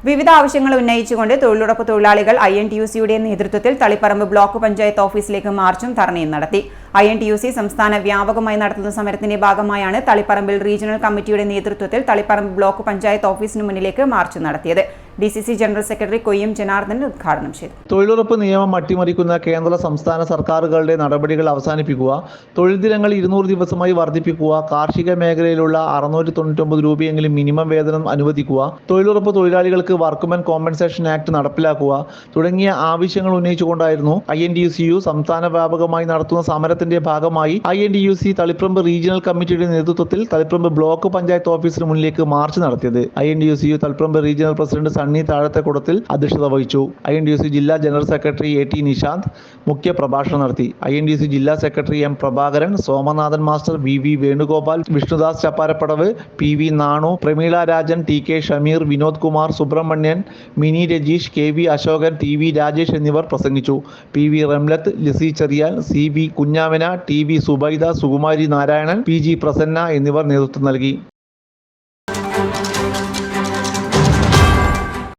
വിവിധ ആവശ്യങ്ങൾ ഉന്നയിച്ചുകൊണ്ട് തൊഴിലുറപ്പ് തൊഴിലാളികൾ INTUC-യുടെ നേതൃത്വത്തിൽ തളിപ്പറമ്പ് ബ്ലോക്ക് പഞ്ചായത്ത് ഓഫീസിലേക്ക് മാർച്ചും ധർണയും നടത്തി. INTUC സംസ്ഥാന വ്യാപകമായി നടത്തുന്ന സമരത്തിന്റെ ഭാഗമായാണ് തളിപ്പറമ്പിൽ റീജിയണൽ കമ്മിറ്റിയുടെ നേതൃത്വത്തിൽ തളിപ്പറമ്പ് ബ്ലോക്ക് പഞ്ചായത്ത് ഓഫീസിന് മുന്നിലേക്ക് മാർച്ച് നടത്തിയത്. DCC general secretary Koyyam Janardhanan ഉദ്ഘാടനം ചെയ്തു. തൊഴിലുറപ്പ് നിയമം അട്ടിമറിക്കുന്ന കേന്ദ്ര സംസ്ഥാന സർക്കാരുകളുടെ നടപടികൾ അവസാനിപ്പിക്കുക, തൊഴിൽ ദിനങ്ങൾ 200 ദിവസമായി വർദ്ധിപ്പിക്കുക, കാർഷിക മേഖലയിലുള്ള 699 രൂപയെങ്കിലും മിനിമം വേതനം അനുവദിക്കുക, തൊഴിലുറപ്പ് തൊഴിലാളികൾക്ക് വർക്ക്മെൻ കോമ്പൻസേഷൻ ആക്ട് നടപ്പിലാക്കുക തുടങ്ങിയ ആവശ്യങ്ങൾ ഉന്നയിച്ചുകൊണ്ടായിരുന്നു INTUCU സംസ്ഥാന വ്യാപകമായി നടത്തുന്ന സമരത്തിന്റെ ഭാഗമായി INTUC തളിപ്പറമ്പ് റീജിയണൽ കമ്മിറ്റിയുടെ നേതൃത്വത്തിൽ തളിപ്പറമ്പ് ബ്ലോക്ക് പഞ്ചായത്ത് ഓഫീസിന് മുന്നിലേക്ക് മാർച്ച് നടത്തിയത്. INTUCU Taliparamba regional president Sunny താഴത്തെക്കുടത്തിൽ അധ്യക്ഷത വഹിച്ചു. INTUC ജില്ലാ ജനറൽ സെക്രട്ടറി AT നിശാന്ത് മുഖ്യ പ്രഭാഷണം നടത്തി. INTUC ജില്ലാ secretary M Prabhakaran, Somanathan master, VV Venugopal, Vishnudas Chapparapadavu, PV Nanu, Prameela Rajan, TK Shameer, Vinod Kumar, Subrahmanyan, Mini Rajeesh, KV Ashokan, TV Rajesh എന്നിവർ പ്രസംഗിച്ചു. PV Ramlath, Lissy Cherian, CB കുഞ്ഞാമന, TV Subaida, Sukumari Narayanan, PG Prasanna എന്നിവർ നേതൃത്വം നൽകി.